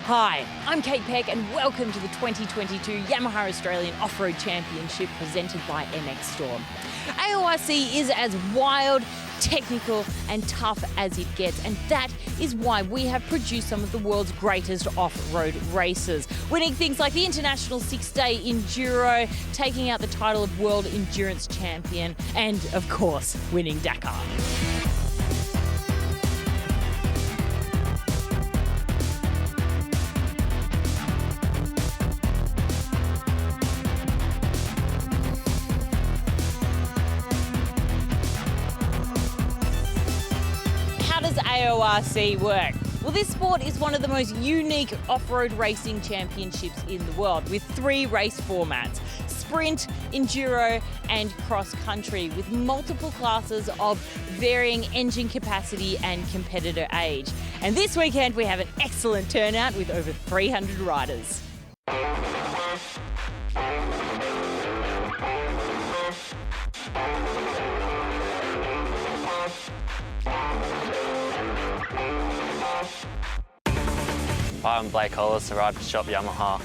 Hi, I'm Kate Peck and welcome to the 2022 Yamaha Australian Off-Road Championship presented by MXStore. AORC is as wild, technical and tough as it gets, and that is why we have produced some of the world's greatest off-road racers, winning things like the International 6-Day Enduro, taking out the title of World Endurance Champion, and of course, winning Dakar. AORC work? Well, this sport is one of the most unique off-road racing championships in the world, with 3 race formats: sprint, enduro and cross-country, with multiple classes of varying engine capacity and competitor age. And this weekend we have an excellent turnout with over 300 riders. Hi, I'm Blake Hollis, I ride for Shop Yamaha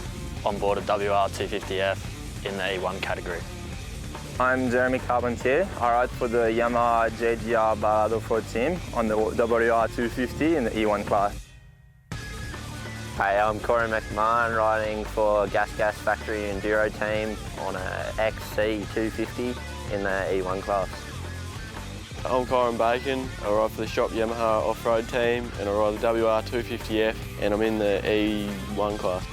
on board a WR250F in the E1 category. I'm Jeremy Carpentier. I ride for the Yamaha JGR Ballard Offroad team on the WR250 in the E1 class. Hey, I'm Corey McMahon, riding for Gas Factory Enduro team on a XC250 in the E1 class. I'm Kyron Bacon, I ride for the Shop Yamaha off-road team and I ride the WR250F and I'm in the E1 class.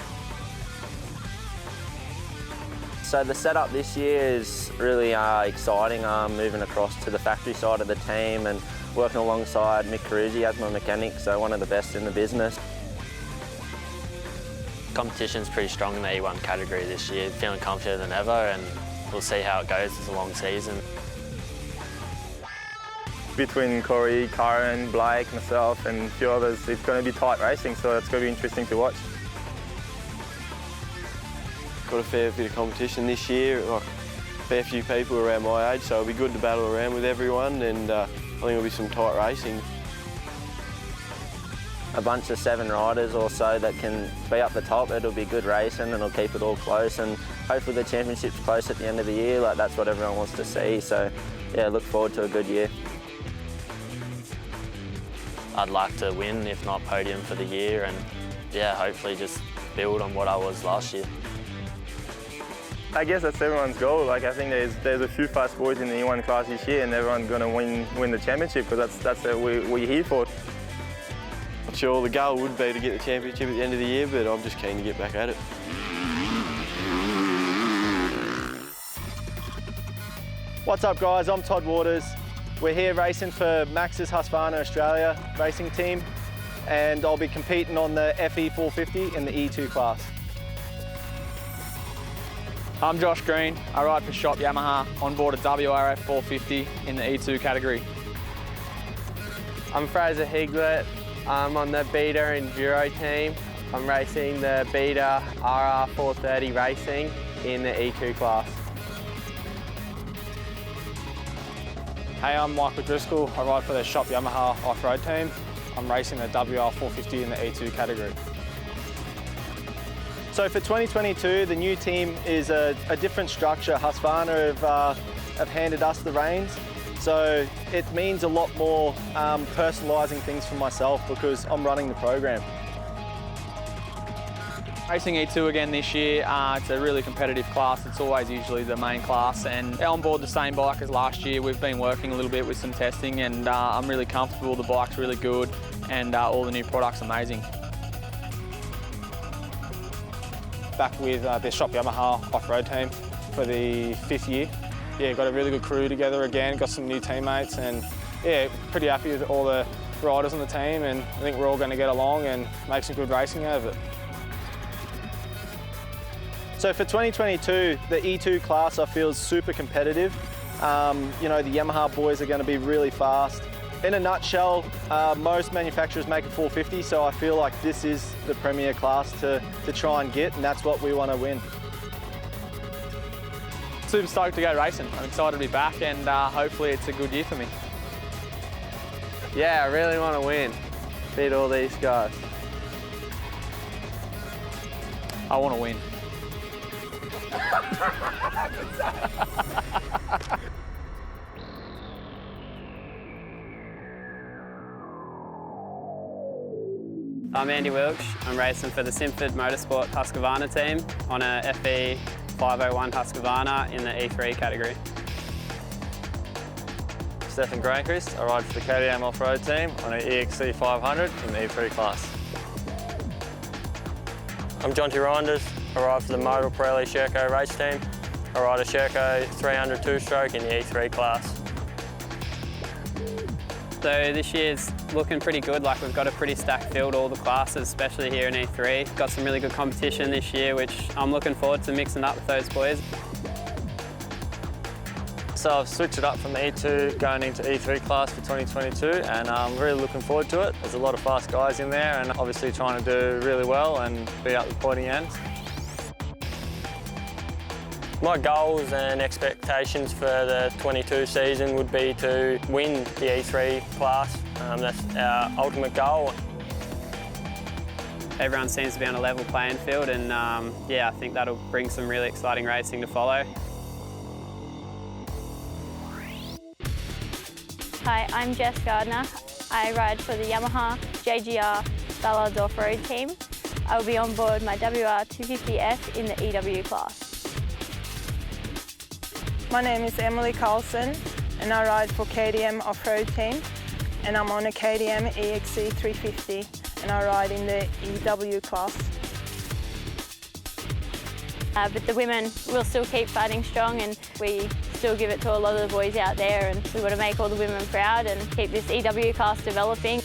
So the setup this year is really exciting. I'm moving across to the factory side of the team and working alongside Mick Carusi as my mechanic, so one of the best in the business. Competition's pretty strong in the E1 category this year, feeling confident than ever, and we'll see how it goes. It's a long season. Between Corey, Karen, Blake, myself and a few others, it's going to be tight racing, so it's going to be interesting to watch. Got a fair bit of competition this year, like a fair few people around my age, so it'll be good to battle around with everyone, and I think it'll be some tight racing. A bunch of 7 riders or so that can be up the top. It'll be good racing and it'll keep it all close, and hopefully the championship's close at the end of the year. Like, that's what everyone wants to see, so yeah, look forward to a good year. I'd like to win, if not podium for the year, and yeah, hopefully just build on what I was last year. I guess that's everyone's goal. Like, I think there's a few fast boys in the E1 class this year, and everyone's going to win the championship, because that's what we're here for. I'm sure the goal would be to get the championship at the end of the year, but I'm just keen to get back at it. What's up guys, I'm Todd Waters. We're here racing for Max's Husqvarna Australia racing team, and I'll be competing on the FE450 in the E2 class. I'm Josh Green, I ride for Shop Yamaha on board a WRF 450 in the E2 category. I'm Fraser Higlet, I'm on the Beta Enduro team. I'm racing the Beta RR430 racing in the E2 class. Hey, I'm Michael Driscoll. I ride for the Shop Yamaha off-road team. I'm racing the WR450 in the E2 category. So for 2022, the new team is a different structure. Husqvarna have handed us the reins. So it means a lot more personalising things for myself, because I'm running the program. Racing E2 again this year, it's a really competitive class. It's always usually the main class, and on board the same bike as last year. We've been working a little bit with some testing, and I'm really comfortable. The bike's really good, and all the new products amazing. Back with the Shop Yamaha off-road team for the 5th year. Yeah, got a really good crew together again, got some new teammates, and yeah, pretty happy with all the riders on the team, and I think we're all going to get along and make some good racing out of it. So for 2022, the E2 class I feel is super competitive. You know, the Yamaha boys are going to be really fast. In a nutshell, most manufacturers make a 450, so I feel like this is the premier class to try and get, and that's what we want to win. Super stoked to go racing. I'm excited to be back, and hopefully it's a good year for me. Yeah, I really want to win, beat all these guys. I want to win. I'm Andy Wilkes. I'm racing for the Simford Motorsport Husqvarna team on a FE 501 Husqvarna in the E3 category. Stefan Granquist. I ride for the KTM Offroad team on an EXC 500 in the E3 class. I'm Jonty Reinders. I ride for the Modal Pirelli Sherco race team. I ride a Sherco 300 two-stroke in the E3 class. So this year's looking pretty good. Like, we've got a pretty stacked field, all the classes, especially here in E3. Got some really good competition this year, which I'm looking forward to mixing up with those boys. So I've switched it up from the E2 going into E3 class for 2022, and I'm really looking forward to it. There's a lot of fast guys in there, and obviously trying to do really well and be at the pointy end. My goals and expectations for the 22 season would be to win the E3 class. That's our ultimate goal. Everyone seems to be on a level playing field, and yeah, I think that'll bring some really exciting racing to follow. Hi, I'm Jess Gardner. I ride for the Yamaha JGR Ballards Off-Road team. I will be on board my WR250F in the EW class. My name is Emily Carlson and I ride for KTM Off-Road team, and I'm on a KTM EXC 350 and I ride in the EW class. But the women will still keep fighting strong, and we still give it to a lot of the boys out there, and we want to make all the women proud and keep this EW class developing.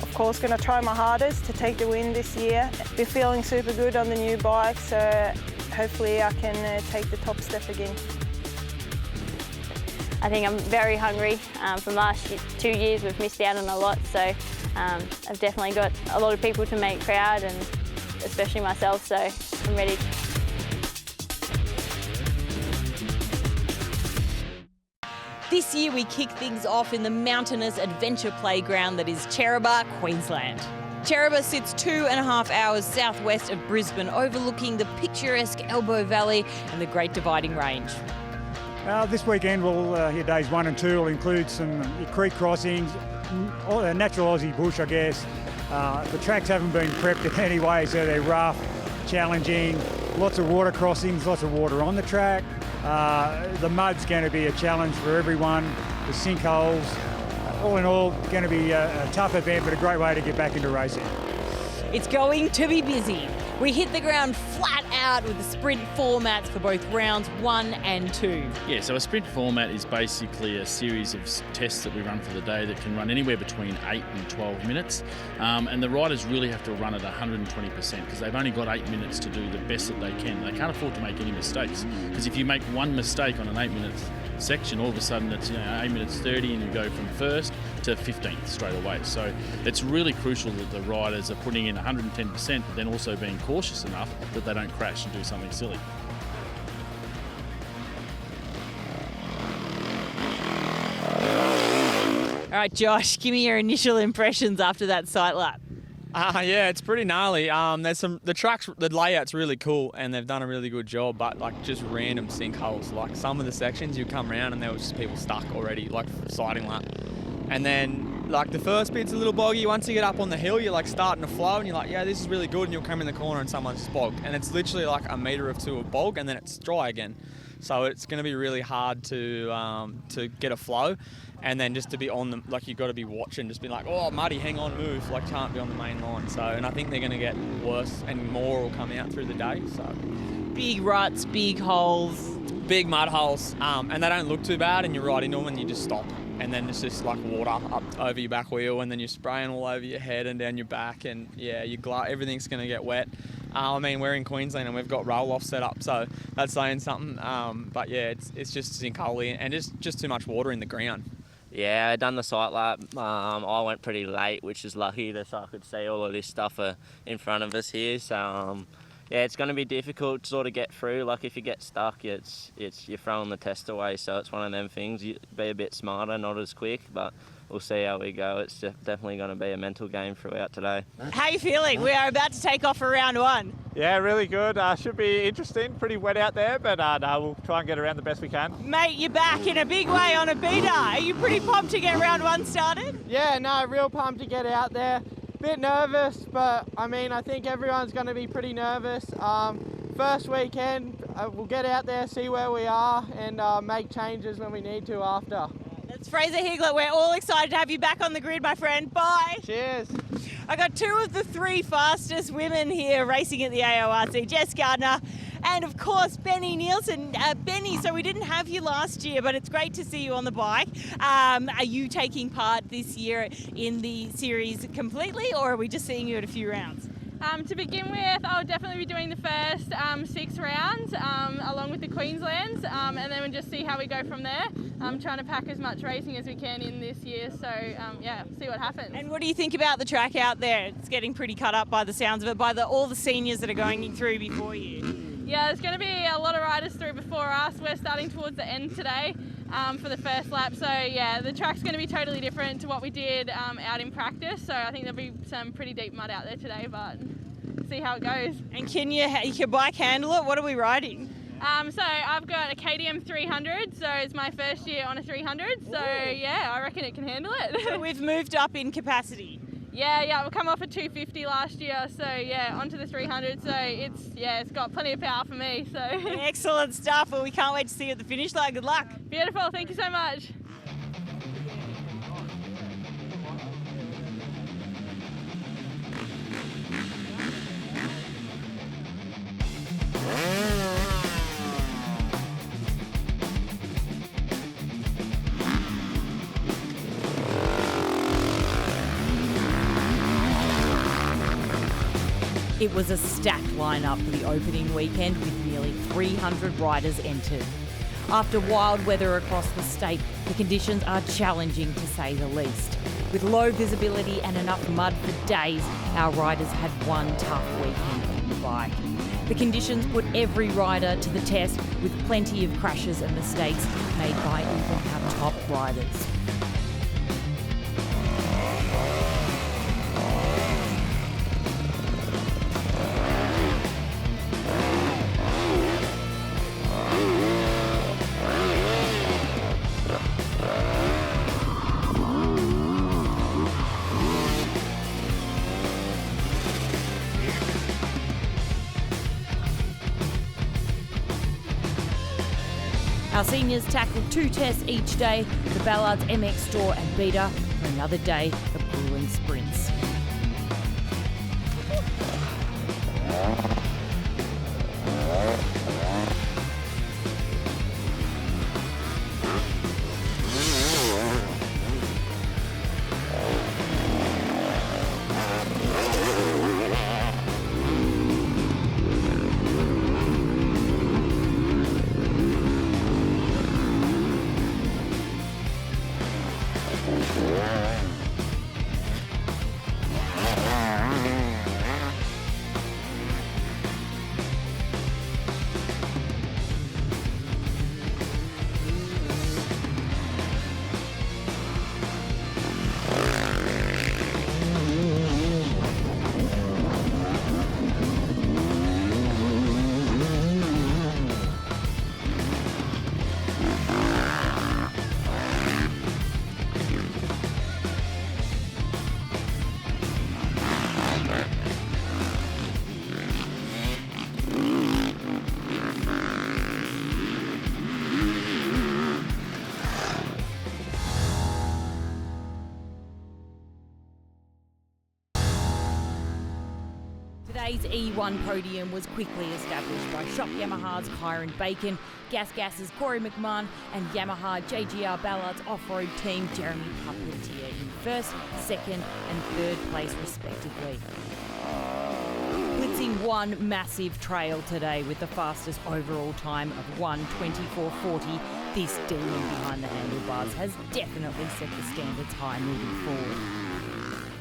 Of course, going to try my hardest to take the win this year. We're feeling super good on the new bike, so hopefully I can take the top step again. I think I'm very hungry. From last 2 years we've missed out on a lot, so I've definitely got a lot of people to make proud, and especially myself, so I'm ready. This year we kick things off in the mountainous adventure playground that is Cherrabah, Queensland. Cherrabah sits 2.5 hours southwest of Brisbane, overlooking the picturesque Elbow Valley and the Great Dividing Range. This weekend, here days 1 and 2 will include some creek crossings, natural Aussie bush, I guess. The tracks haven't been prepped in any way, so they're rough, challenging, lots of water crossings, lots of water on the track. The mud's going to be a challenge for everyone, the sinkholes. All in all, going to be a tough event, but a great way to get back into racing. It's going to be busy. We hit the ground flat out with the sprint formats for both rounds 1 and 2. Yeah, so a sprint format is basically a series of tests that we run for the day that can run anywhere between 8 and 12 minutes. And the riders really have to run at 120% because they've only got 8 minutes to do the best that they can. They can't afford to make any mistakes, because if you make one mistake on an 8 minutes section, all of a sudden it's 8 minutes 30 and you go from first to 15th straight away. So it's really crucial that the riders are putting in 110%, but then also being cautious enough that they don't crash and do something silly. All right, Josh, give me your initial impressions after that sight lap. Yeah, it's pretty gnarly. The layout's really cool and they've done a really good job, but like just random sinkholes. Like some of the sections you come around and there was just people stuck already, like sighting lap. And then like the first bit's a little boggy. Once you get up on the hill, you're like starting to flow and you're like, yeah, this is really good. And you'll come in the corner and someone's bogged. And it's literally like a metre or two of bog and then it's dry again. So it's going to be really hard to get a flow. And then just to be on them, like you've got to be watching, just be like, oh, muddy, hang on, move. Like can't be on the main line. So, and I think they're going to get worse and more will come out through the day. So big ruts, big holes. Big mud holes. And they don't look too bad and you're right into them and you just stop. And then it's just like water up over your back wheel and then you're spraying all over your head and down your back and yeah, everything's going to get wet. I mean, we're in Queensland and we've got roll-off set up, so that's saying something. But yeah, it's just sinkholey and just too much water in the ground. Yeah, I done the sight lap. I went pretty late, which is lucky so I could see all of this stuff in front of us here. So yeah, it's going to be difficult to sort of get through. Like if you get stuck, you're throwing the test away. So it's one of them things. You be a bit smarter, not as quick, but we'll see how we go. It's definitely going to be a mental game throughout today. How are you feeling? We are about to take off for round one. Yeah, really good. Should be interesting. Pretty wet out there, but no, we'll try and get around the best we can. Mate, you're back in a big way on a beater. Are you pretty pumped to get round one started? Yeah, no, real pumped to get out there. Bit nervous, but I mean, I think everyone's going to be pretty nervous. First weekend, we'll get out there, see where we are, and make changes when we need to after. That's Fraser Higlet. We're all excited to have you back on the grid, my friend. Bye. Cheers. I got 2 of the 3 fastest women here racing at the AORC. Jess Gardner and, of course, Benny Nielsen. Benny, so we didn't have you last year, but it's great to see you on the bike. Are you taking part this year in the series completely, or are we just seeing you at a few rounds? To begin with, I'll definitely be doing the first 6 rounds along with the Queenslands, and then we'll just see how we go from there. I'm trying to pack as much racing as we can in this year, so yeah, see what happens. And what do you think about the track out there? It's getting pretty cut up by the sounds of it, by all the seniors that are going through before you. Yeah, there's going to be a lot of riders through before us. We're starting towards the end today for the first lap, so yeah, the track's going to be totally different to what we did out in practice, so I think there'll be some pretty deep mud out there today, but see how it goes. And can your bike handle it? What are we riding? So I've got a KTM 300, so it's my first year on a 300, so yeah, I reckon it can handle it. So we've moved up in capacity. Yeah, we've come off a 250 last year, so yeah, onto the 300, so it's got plenty of power for me, so. Excellent stuff. Well, we can't wait to see you at the finish line. Good luck. Beautiful, thank you so much. It was a stacked lineup for the opening weekend with nearly 300 riders entered. After wild weather across the state, the conditions are challenging to say the least. With low visibility and enough mud for days, our riders had one tough weekend on the bike. The conditions put every rider to the test with plenty of crashes and mistakes made by even our top riders. Our seniors tackled 2 tests each day, the Ballards MXStore and Beta, for another day of grueling sprints. Today's E1 podium was quickly established by Shop Yamaha's Kyron Bacon, Gas's Corey McMahon and Yamaha JGR Ballard's off-road team Jeremy Puppeteer in first, second and third place respectively. Blitzing one massive trail today with the fastest overall time of 1:24.40, this demon behind the handlebars has definitely set the standards high moving forward.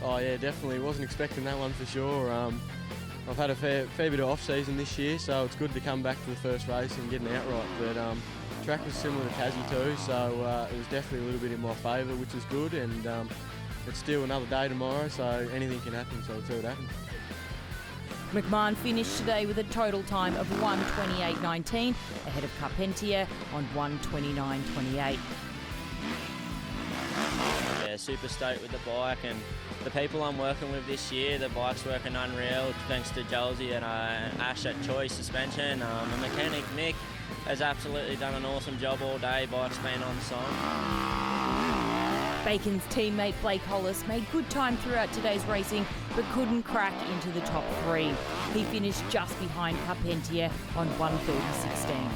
Oh yeah, definitely. Wasn't expecting that one for sure. I've had a fair bit of off-season this year, so it's good to come back to the first race and get an outright. But Track was similar to Tassie too, so it was definitely a little bit in my favour, which is good, and it's still another day tomorrow, so anything can happen, so let's see what happens. McMahon finished today with a total time of 1:28.19, ahead of Carpentier on 1:29.28. Yeah, super stoked with the bike, and the people I'm working with this year, the bike's working unreal thanks to Josie and Ash at Choice Suspension. The mechanic Nick has absolutely done an awesome job all day. Bike's been on song. Bacon's teammate Blake Hollis made good time throughout today's racing but couldn't crack into the top three. He finished just behind Carpentier on 1:30.16.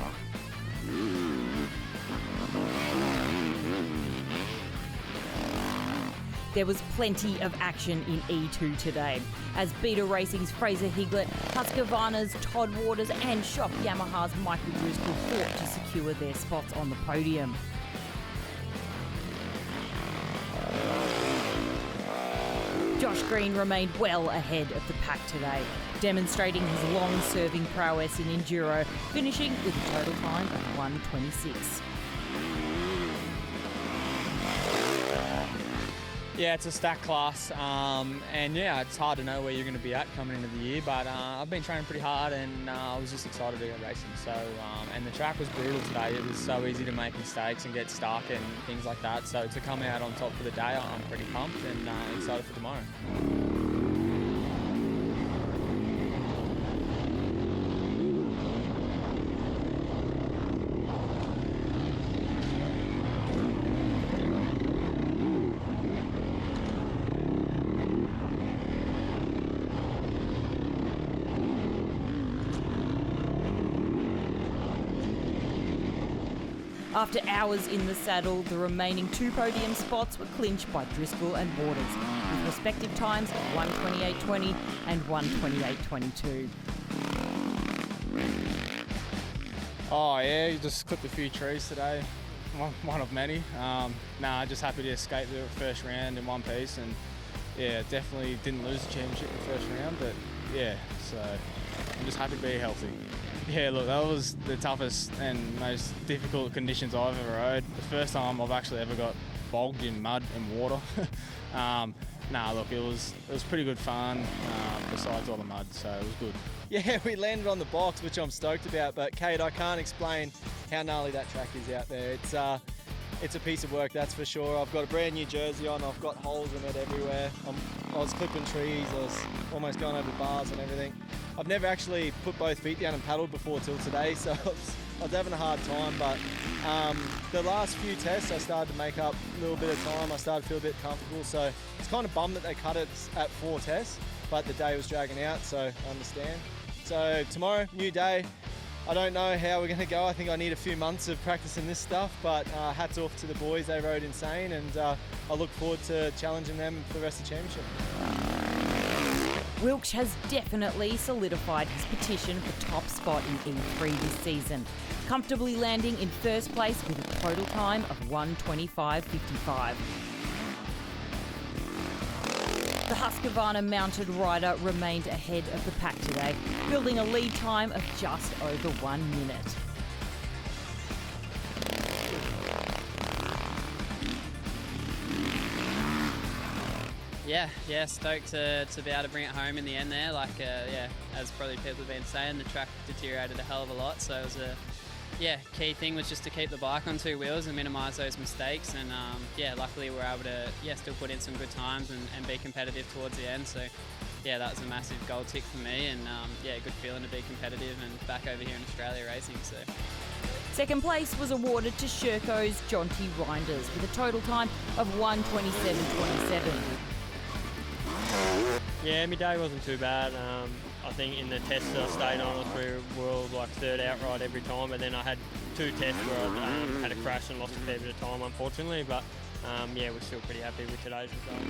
There was plenty of action in E2 today, as Beta Racing's Fraser Higlett, Husqvarna's Todd Waters and Shop Yamaha's Michael Driscoll fought to secure their spots on the podium. Josh Green remained well ahead of the pack today, demonstrating his long-serving prowess in enduro, finishing with a total time of 1:26. Yeah, it's a stack class, and yeah, it's hard to know where you're going to be at coming into the year, but I've been training pretty hard, and I was just excited to go racing. So, and the track was brutal today. It was so easy to make mistakes and get stuck and things like that. So to come out on top for the day, I'm pretty pumped and excited for tomorrow. After hours in the saddle, the remaining two podium spots were clinched by Driscoll and Waters, with respective times of 1:28.20 and 1:28.22. Oh yeah, you just clipped a few trees today, one of many. Just happy to escape the first round in one piece, and yeah, definitely didn't lose the championship in the first round, but yeah, so I'm just happy to be healthy. Yeah, look, that was the toughest and most difficult conditions I've ever rode. The first time I've actually ever got bogged in mud and water. Look, it was pretty good fun, besides all the mud, so it was good. Yeah, we landed on the box, which I'm stoked about, but Kate, I can't explain how gnarly that track is out there. It's a piece of work, that's for sure. I've got a brand new jersey on, I've got holes in it everywhere. I was clipping trees, I was almost going over bars and everything. I've never actually put both feet down and paddled before till today, so I was having a hard time, but the last few tests I started to make up a little bit of time. I started to feel a bit comfortable, so it's kind of bummed that they cut it at 4 tests, but the day was dragging out, so I understand. So tomorrow, new day. I don't know how we're going to go. I think I need a few months of practicing this stuff, but hats off to the boys. They rode insane, and I look forward to challenging them for the rest of the championship. Wilkes has definitely solidified his petition for top spot in E3 this season, comfortably landing in first place with a total time of 1:25.55. The Husqvarna mounted rider remained ahead of the pack today, building a lead time of just over 1 minute. Yeah, stoked to be able to bring it home in the end there. As probably people have been saying, the track deteriorated a hell of a lot, so it was key thing was just to keep the bike on 2 wheels and minimise those mistakes, and luckily we were able to still put in some good times and be competitive towards the end. So that was a massive goal tick for me, and good feeling to be competitive and back over here in Australia racing. So. Second place was awarded to Sherco's Jonty Reinders with a total time of 1:27.27. Yeah, my day wasn't too bad. I think in the tests that I stayed on, I was pretty well third outright every time, but then I had 2 tests where I had a crash and lost a fair bit of time, unfortunately, but we're still pretty happy with today's result.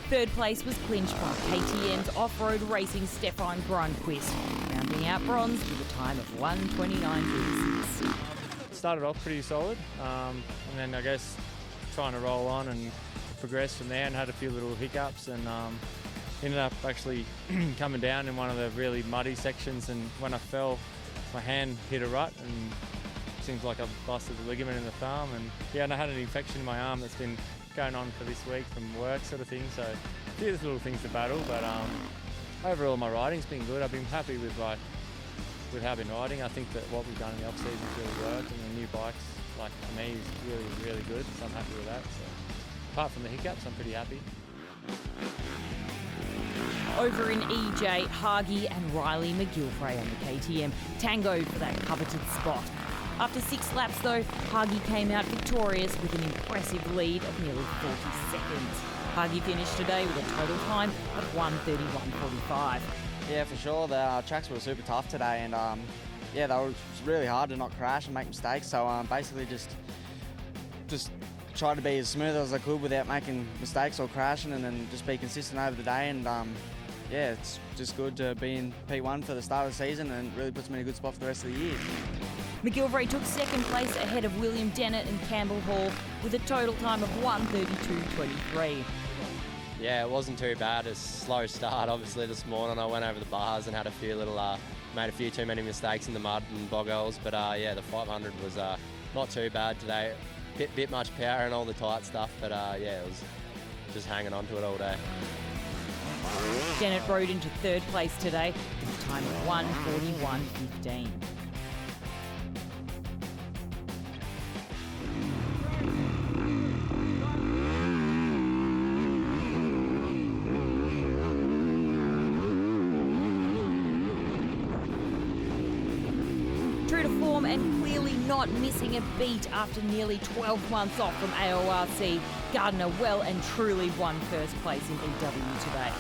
Third place was clinched by KTM's Offroad Racing Stefan Grunquist, rounding out bronze with a time of 1:29.36. Started off pretty solid, and then I guess trying to roll on and progress from there, and had a few little hiccups, and ended up actually coming down in one of the really muddy sections, and when I fell my hand hit a rut and seems like I've busted the ligament in the thumb, and yeah, and I had an infection in my arm that's been going on for this week from work sort of thing, so a few little things to battle, but overall my riding's been good. I've been happy with how I've been riding. I think that what we've done in the off-season's really worked, and the new bikes, like for me, is really, really good, so I'm happy with that. So apart from the hiccups, I'm pretty happy. Over in EJ, Hagi and Riley McGilvray on the KTM tango for that coveted spot. After 6 laps though, Hagi came out victorious with an impressive lead of nearly 40 seconds. Hagi finished today with a total time of 1:31.45. Yeah, for sure. The tracks were super tough today, and yeah, it was really hard to not crash and make mistakes. So basically just tried to be as smooth as I could without making mistakes or crashing, and then just be consistent over the day. And yeah, it's just good to be in P1 for the start of the season, and really puts me in a good spot for the rest of the year. McGilvray took second place ahead of William Dennett and Campbell Hall with a total time of 1:32.23. Yeah, it wasn't too bad. A slow start, obviously, this morning. I went over the bars and had a few made a few too many mistakes in the mud and bog holes. But yeah, the 500 was not too bad today. Bit much power and all the tight stuff, but yeah, it was just hanging on to it all day. Dennett rode into third place today with a time of 1:41.15. True to form and clearly not missing a beat after nearly 12 months off from AORC, Gardner well and truly won first place in EW today.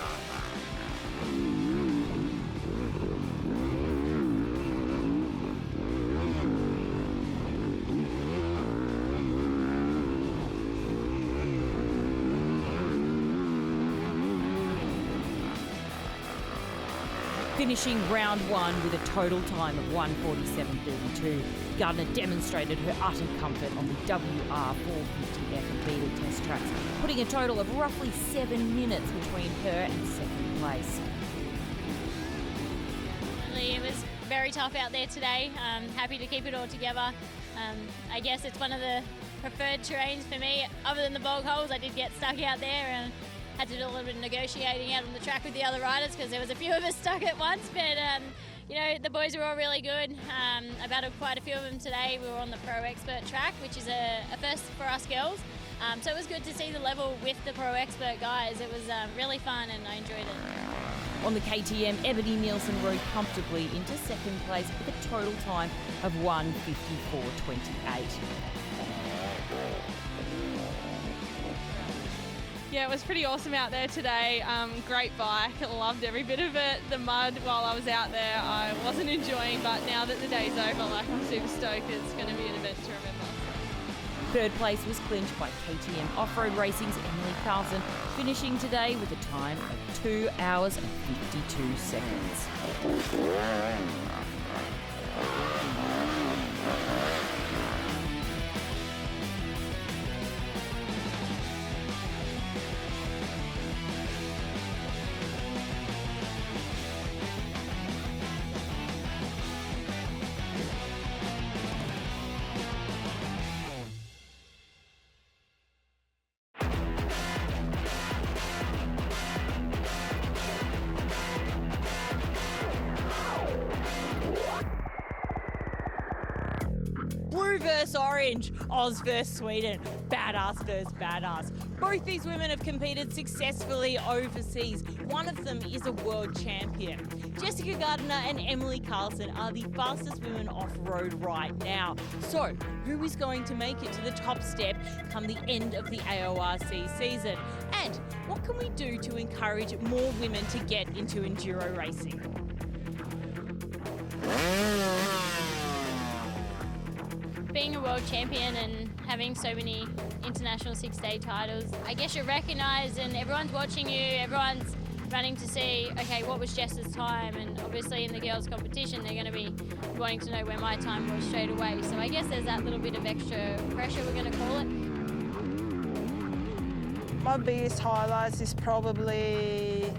Finishing round 1 with a total time of 1:47.32, Gardner demonstrated her utter comfort on the WR450F and Beta test tracks, putting a total of roughly 7 minutes between her and second place. It was very tough out there today. Happy to keep it all together. I guess it's one of the preferred terrains for me. Other than the bog holes, I did get stuck out there and had to do a little bit of negotiating out on the track with the other riders because there was a few of us stuck at once, but you know, the boys were all really good. I battled quite a few of them today. We were on the Pro Expert track, which is a first for us girls. So it was good to see the level with the Pro Expert guys. It was really fun and I enjoyed it. On the KTM, Ebony Nielsen rode comfortably into second place with a total time of 1:54.28. Yeah, it was pretty awesome out there today. Great bike, loved every bit of it. The mud while I was out there I wasn't enjoying, but now that the day's over, like, I'm super stoked. It's going to be an event to remember. Third place was clinched by KTM Offroad Racing's Emily Carlson, finishing today with a time of 2 hours and 52 seconds. Blue versus Orange, Oz versus Sweden, badass versus badass. Both these women have competed successfully overseas. One of them is a world champion. Jessica Gardner and Emily Carlson are the fastest women off-road right now. So, who is going to make it to the top step come the end of the AORC season? And what can we do to encourage more women to get into enduro racing? Being a world champion and having so many international 6-day titles, I guess you're recognised and everyone's watching you, everyone's running to see, okay, what was Jess's time? And obviously in the girls' competition, they're going to be wanting to know where my time was straight away. So I guess there's that little bit of extra pressure, we're going to call it. My biggest highlights is probably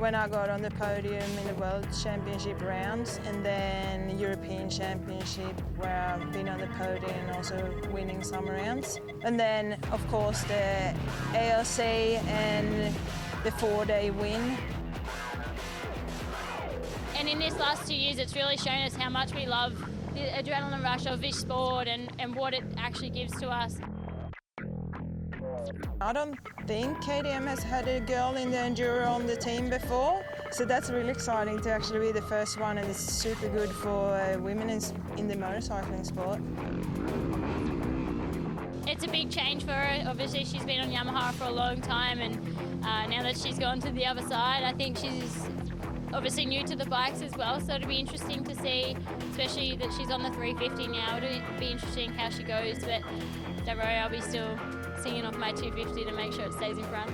when I got on the podium in the World Championship rounds, and then European Championship where I've been on the podium and also winning some rounds. And then, of course, the AORC and the 4-day win. And in this last 2 years, it's really shown us how much we love the adrenaline rush of this sport and what it actually gives to us. I don't think KTM has had a girl in the enduro on the team before, so that's really exciting to actually be the first one, and it's super good for women in the motorcycling sport. It's a big change for her. Obviously, she's been on Yamaha for a long time, and now that she's gone to the other side, I think she's obviously new to the bikes as well, so it'll be interesting to see, especially that she's on the 350 now. It'll be interesting how she goes, but don't worry, I'll be still singing off my 250 to make sure it stays in front.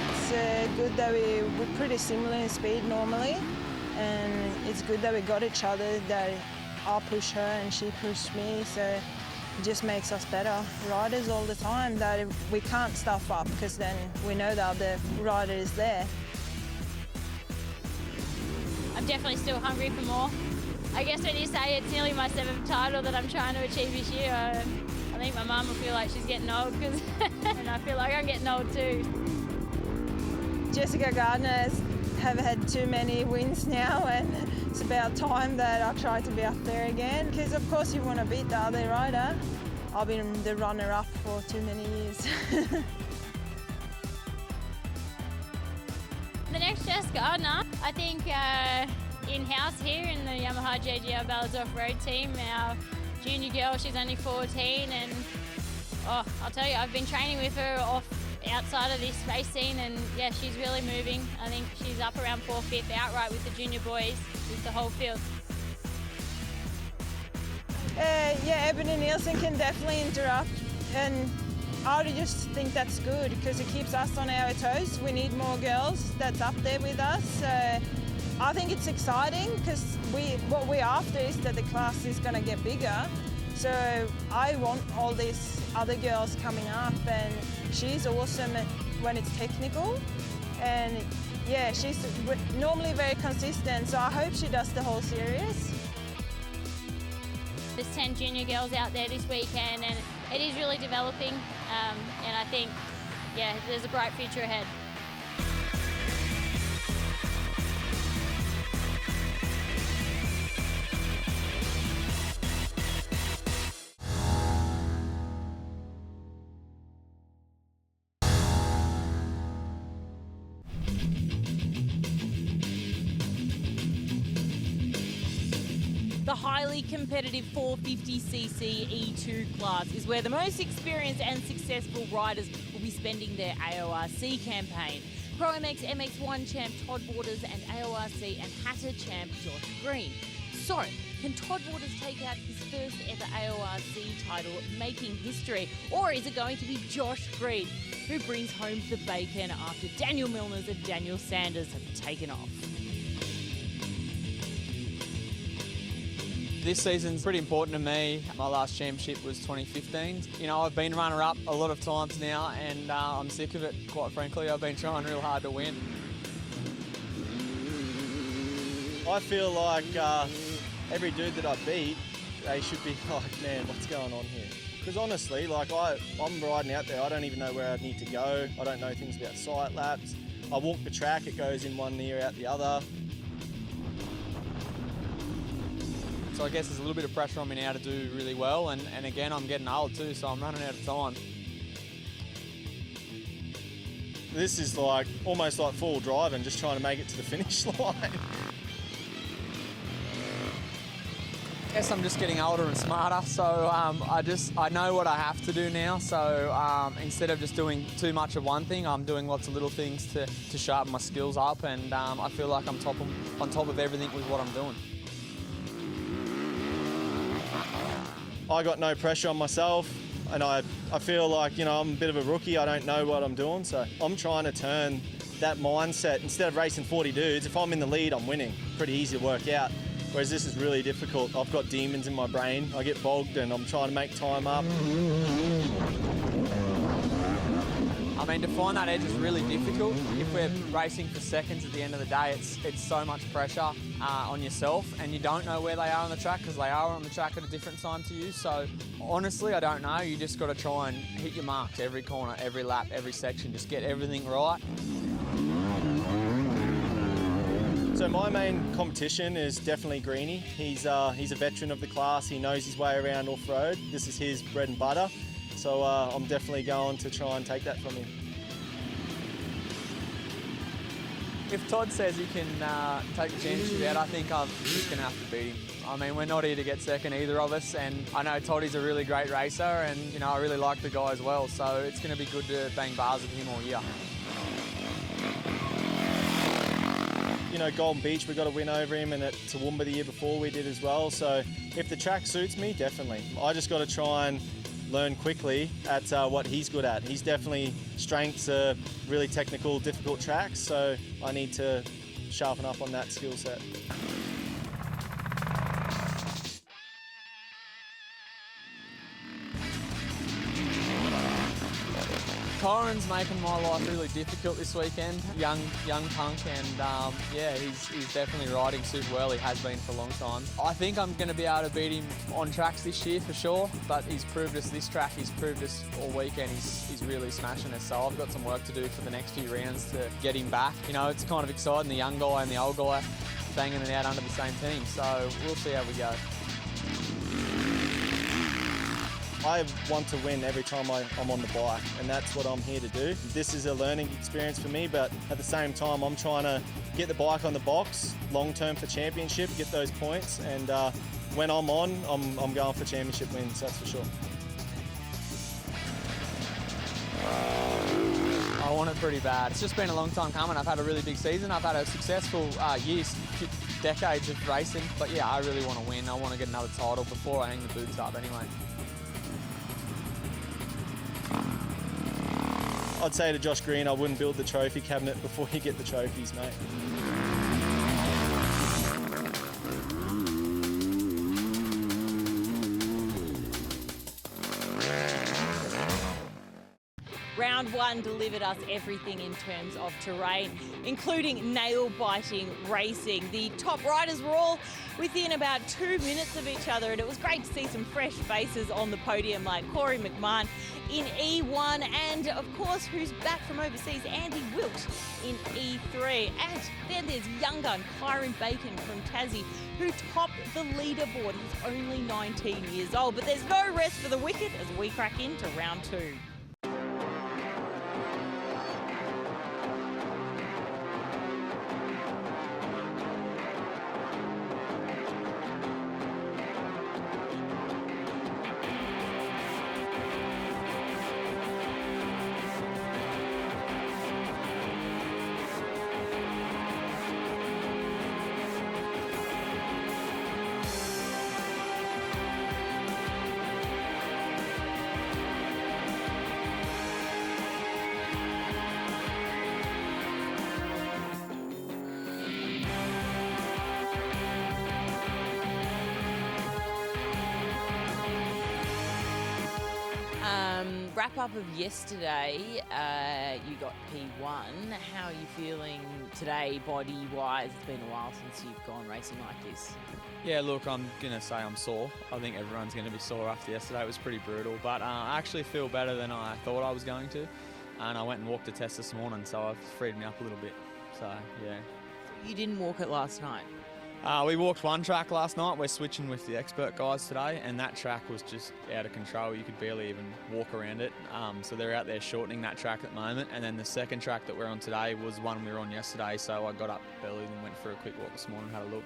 It's good that we're pretty similar in speed normally, and it's good that we got each other, that I push her and she pushed me, so it just makes us better riders all the time, that we can't stuff up because then we know the other rider is there. I'm definitely still hungry for more. I guess when you say it's nearly my 7th title that I'm trying to achieve this year, I think my mum will feel like she's getting old, because and I feel like I'm getting old too. Jessica Gardner's have had too many wins now, and it's about time that I try to be up there again, because of course you want to beat the other rider. I've been the runner-up for too many years. The next Jess Gardner, I think in-house here in the Yamaha JGR Ballads Off-Road team, our junior girl, she's only 14, and I'll tell you, I've been training with her outside of this race scene, and yeah, she's really moving. I think she's up around 4th, 5th outright with the junior boys, with the whole field. Yeah, Ebony Nielsen can definitely interrupt, and I just think that's good because it keeps us on our toes. We need more girls that's up there with us. So I think it's exciting because what we're after is that the class is going to get bigger. So I want all these other girls coming up, and she's awesome when it's technical. And yeah, she's normally very consistent, so I hope she does the whole series. There's 10 junior girls out there this weekend, and it is really developing, and I think, yeah, there's a bright future ahead. The highly competitive 450cc E2 class is where the most experienced and successful riders will be spending their AORC campaign. Pro MX MX1 champ Todd Waters and AORC and Hatter champ Josh Green. So, can Todd Waters take out his first ever AORC title, making history? Or is it going to be Josh Green, who brings home the bacon after Daniel Milners and Daniel Sanders have taken off? This season's pretty important to me. My last championship was 2015. You know, I've been runner-up a lot of times now, and I'm sick of it, quite frankly. I've been trying real hard to win. I feel like every dude that I beat, they should be like, man, what's going on here? Because honestly, like I'm riding out there, I don't even know where I need to go. I don't know things about sight laps. I walk the track, it goes in one ear, out the other. So I guess there's a little bit of pressure on me now to do really well, and again, I'm getting old too, so I'm running out of time. This is like almost like full drive and just trying to make it to the finish line. I guess I'm just getting older and smarter, so I know what I have to do now. So instead of just doing too much of one thing, I'm doing lots of little things to sharpen my skills up, and I feel like I'm on top of everything with what I'm doing. I got no pressure on myself, and I feel like, you know, I'm a bit of a rookie. I don't know what I'm doing, so I'm trying to turn that mindset. Instead of racing 40 dudes, if I'm in the lead, I'm winning. Pretty easy to work out. Whereas this is really difficult. I've got demons in my brain. I get bogged and I'm trying to make time up. I'm mean, to find that edge is really difficult. If we're racing for seconds at the end of the day, it's so much pressure on yourself, and you don't know where they are on the track because they are on the track at a different time to you. So honestly, I don't know. You just got to try and hit your marks every corner, every lap, every section. Just get everything right. So my main competition is definitely Greenie. He's a veteran of the class. He knows his way around off-road. This is his bread and butter. So I'm definitely going to try and take that from him. If Todd says he can take the championship out, I think I'm just going to have to beat him. I mean, we're not here to get second, either of us, and I know Toddy's a really great racer, and you know I really like the guy as well, so it's going to be good to bang bars with him all year. You know, Golden Beach, we got a win over him, and at Toowoomba the year before we did as well. So if the track suits me, definitely. I just got to try and learn quickly at what he's good at. He's definitely strengths are really technical, difficult tracks, so I need to sharpen up on that skill set. Corin's making my life really difficult this weekend. Young punk, and yeah, he's definitely riding super well. He has been for a long time. I think I'm going to be able to beat him on tracks this year for sure, but he's proved us this track, he's proved us all weekend, he's really smashing us, so I've got some work to do for the next few rounds to get him back. You know, it's kind of exciting, the young guy and the old guy banging it out under the same team, so we'll see how we go. I want to win every time I'm on the bike, and that's what I'm here to do. This is a learning experience for me, but at the same time, I'm trying to get the bike on the box long-term for championship, get those points, and when I'm on, I'm going for championship wins, that's for sure. I want it pretty bad. It's just been a long time coming. I've had a really big season. I've had a successful years, decades of racing, but yeah, I really want to win. I want to get another title before I hang the boots up anyway. I'd say to Josh Green, I wouldn't build the trophy cabinet before you get the trophies, mate. Round one delivered us everything in terms of terrain, including nail-biting racing. The top riders were all within about 2 minutes of each other, and it was great to see some fresh faces on the podium like Corey McMahon in E1, and of course, who's back from overseas, Andy Wilt in E3. And then there's young gun Kyron Bacon from Tassie, who topped the leaderboard. He's only 19 years old, but there's no rest for the wicked as we crack into round two. Wrap up of yesterday, you got P1. How are you feeling today, body-wise? It's been a while since you've gone racing like this. Yeah, look, I'm going to say I'm sore. I think everyone's going to be sore after yesterday. It was pretty brutal, but I actually feel better than I thought I was going to. And I went and walked a test this morning, so I've freed me up a little bit. So, yeah. You didn't walk it last night? We walked one track last night. We're switching with the expert guys today, and that track was just out of control. You could barely even walk around it. So they're out there shortening that track at the moment. And then the second track that we're on today was one we were on yesterday. So I got up early and went for a quick walk this morning, had a look.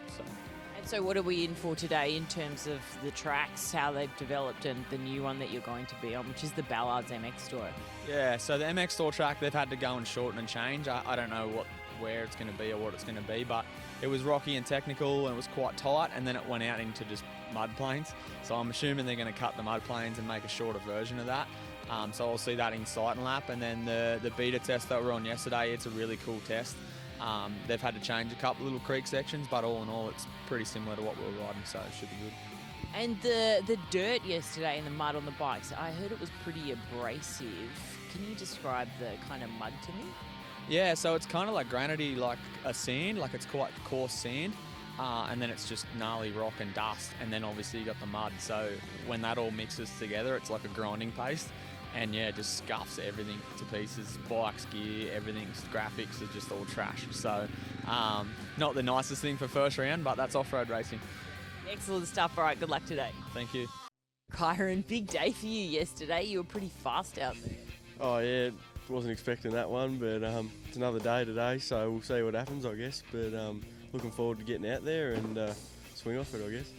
And so what are we in for today in terms of the tracks, how they've developed, and the new one that you're going to be on, which is the Ballard's MXStore? Yeah, so the MXStore track, they've had to go and shorten and change. I don't know where it's going to be or what it's going to be, but it was rocky and technical and it was quite tight, and then it went out into just mud plains. So I'm assuming they're going to cut the mud plains and make a shorter version of that. So I'll see that in sight and lap. And then the beta test that we're on yesterday, it's a really cool test. They've had to change a couple little creek sections, but all in all, it's pretty similar to what we were riding, so it should be good. And the dirt yesterday and the mud on the bikes, I heard it was pretty abrasive. Can you describe the kind of mud to me? Yeah, so it's kind of like granity, like a sand, like it's quite coarse sand, and then it's just gnarly rock and dust, and then obviously you got the mud. So when that all mixes together, it's like a grinding paste, and yeah, it just scuffs everything to pieces. Bikes, gear, everything's graphics are just all trash. So not the nicest thing for first round, but that's off-road racing. Excellent stuff. All right, good luck today. Thank you. Kyron, big day for you yesterday. You were pretty fast out there. Oh yeah, wasn't expecting that one, but it's another day today, so we'll see what happens, I guess. But looking forward to getting out there and swing off it, I guess.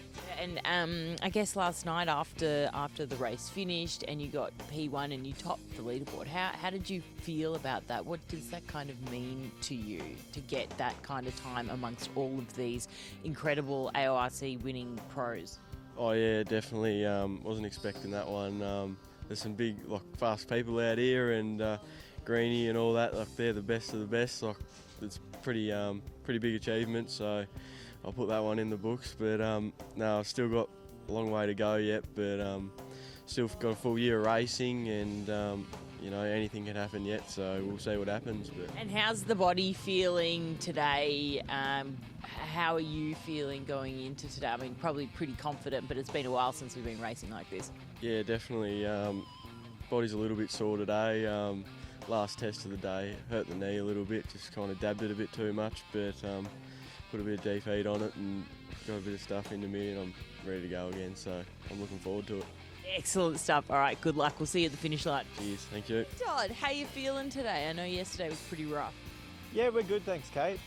And I guess last night after the race finished and you got P1 and you topped the leaderboard, how did you feel about that? What does that kind of mean to you to get that kind of time amongst all of these incredible AORC winning pros? Oh yeah, definitely. Wasn't expecting that one. There's some big, like, fast people out here, and Greenie and all that. Like, they're the best of the best. Like, it's pretty big achievement. So I'll put that one in the books. But no, I've still got a long way to go yet. But still got a full year of racing, and you know, anything can happen yet. So we'll see what happens. But. And how's the body feeling today? How are you feeling going into today? I mean, probably pretty confident, but it's been a while since we've been racing like this. Yeah, definitely. Body's a little bit sore today. Last test of the day, hurt the knee a little bit, just kind of dabbed it a bit too much, but put a bit of defeat on it and got a bit of stuff into me, and I'm ready to go again, so I'm looking forward to it. Excellent stuff. All right, good luck. We'll see you at the finish line. Cheers, thank you. Todd, how you feeling today? I know yesterday was pretty rough. Yeah, we're good, thanks, Kate.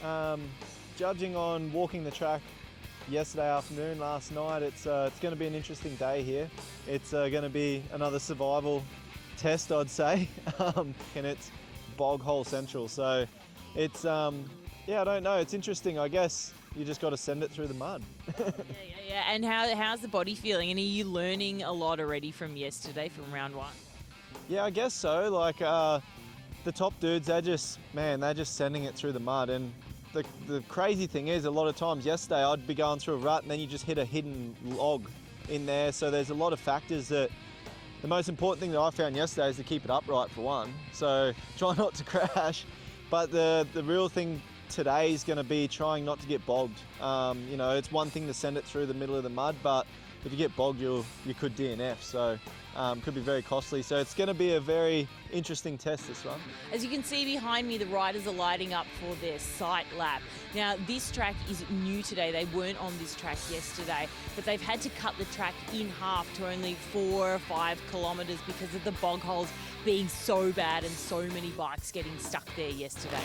Judging on walking the track yesterday afternoon, last night, it's going to be an interesting day here. It's going to be another survival test, I'd say, and it's bog hole central. So it's, yeah, I don't know. It's interesting. I guess you just got to send it through the mud. Yeah. And how's the body feeling? And are you learning a lot already from yesterday, from round one? Yeah, I guess so. Like the top dudes, they're just sending it through the mud. And the crazy thing is, a lot of times yesterday I'd be going through a rut and then you just hit a hidden log in there. So there's a lot of factors that, the most important thing that I found yesterday is to keep it upright for one. So try not to crash. But the real thing today is going to be trying not to get bogged. You know, it's one thing to send it through the middle of the mud, but if you get bogged, you could DNF. So could be very costly. So it's going to be a very interesting test, this one. As you can see behind me, the riders are lighting up for their sight lap. Now, this track is new today. They weren't on this track yesterday, but they've had to cut the track in half to only 4 or 5 kilometres because of the bog holes being so bad and so many bikes getting stuck there yesterday.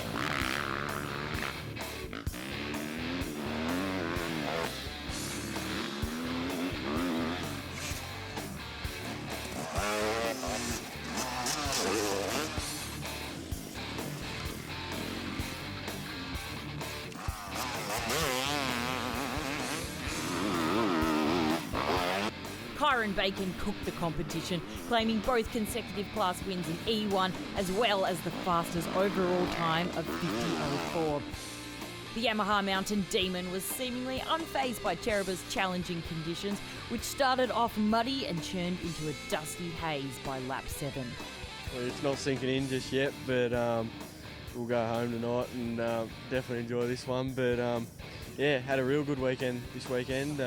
Kyron Bacon cooked the competition, claiming both consecutive class wins in E1 as well as the fastest overall time of 50.04. The Yamaha Mountain Demon was seemingly unfazed by Cherrabah's challenging conditions, which started off muddy and churned into a dusty haze by lap 7. Well, it's not sinking in just yet, but we'll go home tonight and definitely enjoy this one. But yeah, had a real good weekend this weekend.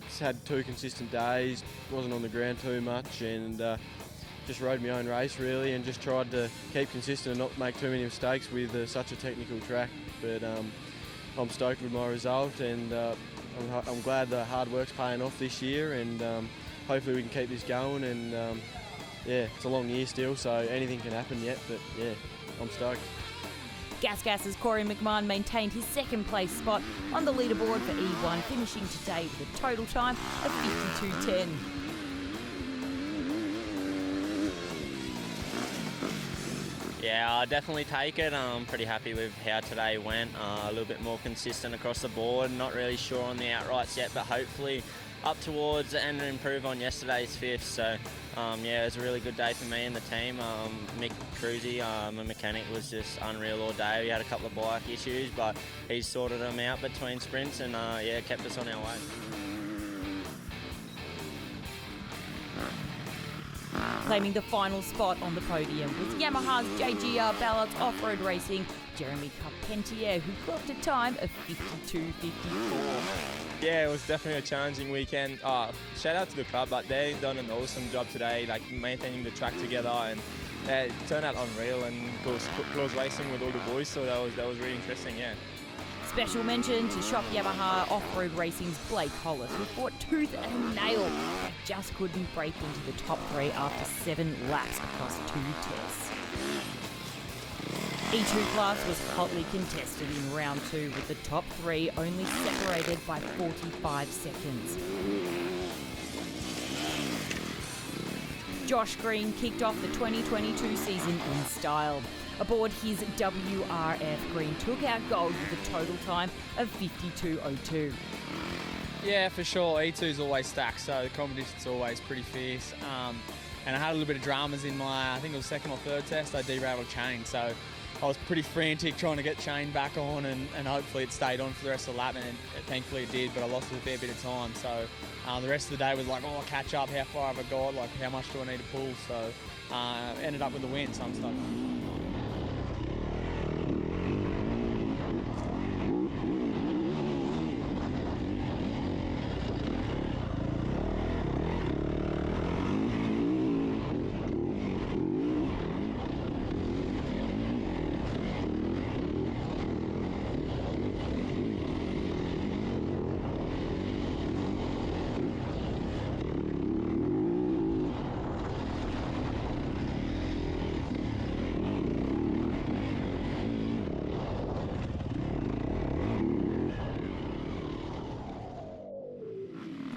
Just had 2 consistent days, wasn't on the ground too much, and just rode my own race really, and just tried to keep consistent and not make too many mistakes with such a technical track. But I'm stoked with my result, and I'm glad the hard work's paying off this year, and hopefully we can keep this going. And yeah, it's a long year still, so anything can happen yet, but yeah, I'm stoked. Gas's Corey McMahon maintained his second place spot on the leaderboard for E1, finishing today with a total time of 52.10. Yeah, I'll definitely take it. I'm pretty happy with how today went. A little bit more consistent across the board. Not really sure on the outrights yet, but hopefully up towards and improve on yesterday's 5th. So yeah, it was a really good day for me and the team. Mick Cruzy, my mechanic, was just unreal all day. We had a couple of bike issues, but he sorted them out between sprints and yeah, kept us on our way. Claiming the final spot on the podium was Yamaha's JGR Ballard's Offroad Racing, Jeremy Carpentier, who clocked a time of 52.54. Yeah, it was definitely a challenging weekend. Shout out to the club, but they've done an awesome job today, like maintaining the track together, and it turned out unreal, and close racing with all the boys, so that was really interesting, yeah. Special mention to Shop Yamaha Off-Road Racing's Blake Hollis, who fought tooth and nail, but just couldn't break into the top 3 after 7 laps across 2 tests. E2 class was hotly contested in round 2, with the top 3 only separated by 45 seconds. Josh Green kicked off the 2022 season in style. Aboard his WRF, Green took out gold with a total time of 52.02. Yeah, for sure. E2's always stacked, so the competition's always pretty fierce. And I had a little bit of dramas in my, I think it was second or third test, I derailed a chain, so I was pretty frantic trying to get chain back on, and hopefully it stayed on for the rest of the lap, and thankfully it did, but I lost a fair bit of time. So the rest of the day was like, oh, catch up, how far have I got, like how much do I need to pull? So ended up with the win, so I'm stoked.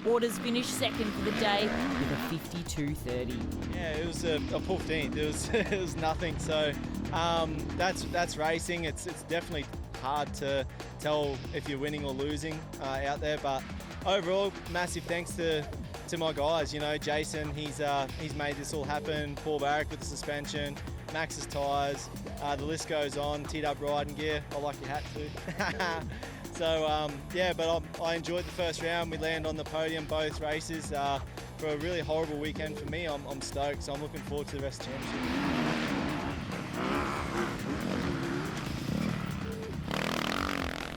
Waters finished second for the day with a 52.30. Yeah, it was a 15th. It was nothing. So that's racing. It's definitely hard to tell if you're winning or losing out there. But overall, massive thanks to my guys. You know, Jason, he's made this all happen. Paul Barrick with the suspension, Max's tyres. The list goes on. T-Dub riding gear. I like your hat too. So yeah, but I enjoyed the first round. We land on the podium both races for a really horrible weekend for me. I'm stoked, so I'm looking forward to the rest of the championship.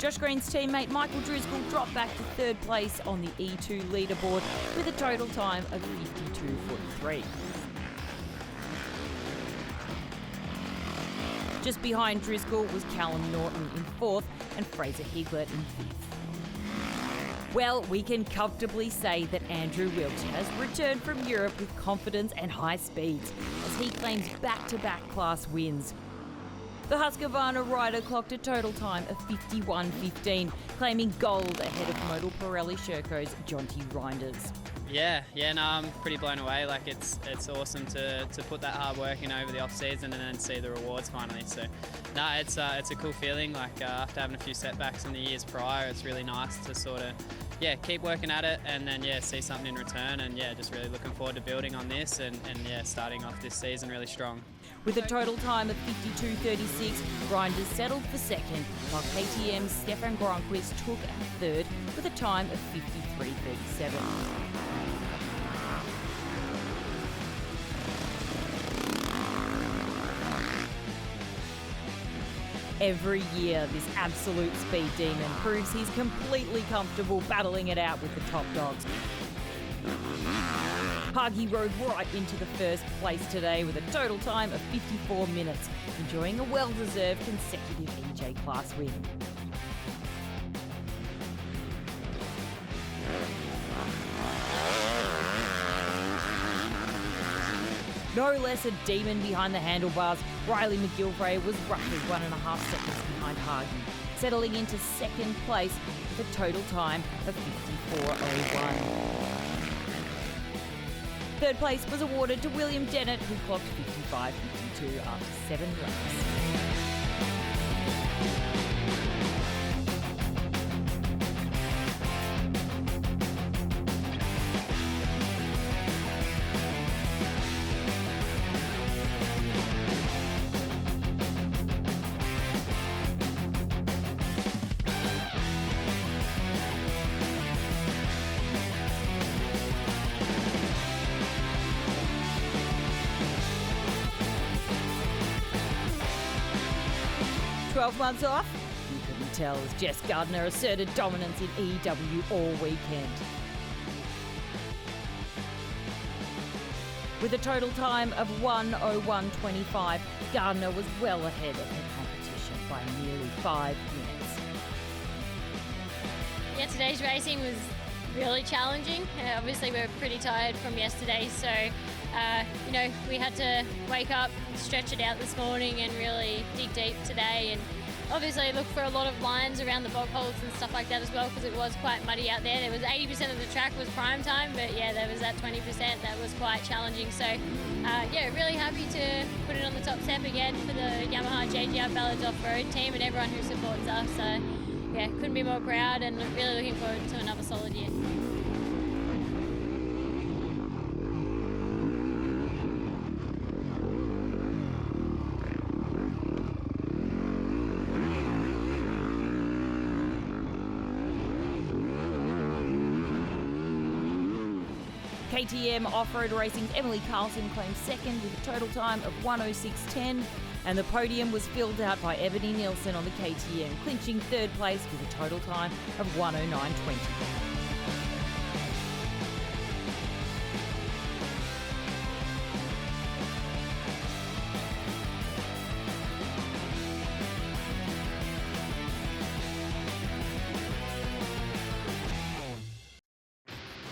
Josh Green's teammate Michael Driscoll dropped back to third place on the E2 leaderboard with a total time of 52.43. Just behind Driscoll was Callum Norton in fourth and Fraser Higlet in fifth. Well, we can comfortably say that Andrew Wilch has returned from Europe with confidence and high speeds as he claims back-to-back class wins. The Husqvarna rider clocked a total time of 51.15, claiming gold ahead of Modal Pirelli Sherco's Jonty Reinders. Yeah, no, I'm pretty blown away. Like it's awesome to put that hard work in over the off season and then see the rewards finally. So, no, it's a cool feeling. Like after having a few setbacks in the years prior, it's really nice to sort of keep working at it and then see something in return. And just really looking forward to building on this and starting off this season really strong. With a total time of 52.36, Grinders settled for second, while KTM's Stefan Gronquist took out third with a time of 53.37. Every year, this absolute speed demon proves he's completely comfortable battling it out with the top dogs. Hagi rode right into the first place today with a total time of 54 minutes, enjoying a well-deserved consecutive EJ class win. No less a demon behind the handlebars, Riley McGilvray was roughly 1.5 seconds behind Hagi, settling into second place with a total time of 54.01. Third place was awarded to William Dennett, who clocked 55.52 after 7 laps. 12 months off? You couldn't tell as Jess Gardner asserted dominance in EW all weekend. With a total time of 1:01.25, Gardner was well ahead of the competition by nearly 5 minutes. Yeah, today's racing was really challenging. Obviously, we were pretty tired from yesterday, so we had to wake up, stretch it out this morning, and really dig deep today. And obviously, look for a lot of lines around the bog holes and stuff like that as well, because it was quite muddy out there. There was 80% of the track was prime time, but yeah, there was that 20% that was quite challenging. So really happy to put it on the top step again for the Yamaha JGR Ballads Off-Road team and everyone who supports us. So yeah, couldn't be more proud and really looking forward to another solid year. KTM Off-Road Racing's Emily Carlson claimed second with a total time of 1:06.10, and the podium was filled out by Ebony Nielsen on the KTM, clinching third place with a total time of 1:09.20.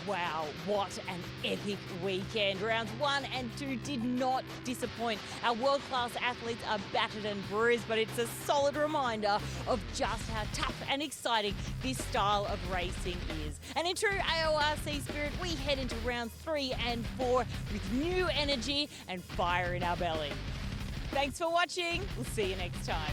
Wow, what an epic weekend. Rounds 1 and 2 did not disappoint. Our world-class athletes are battered and bruised, but it's a solid reminder of just how tough and exciting this style of racing is. And in true AORC spirit, we head into rounds 3 and 4 with new energy and fire in our belly. Thanks for watching. We'll see you next time.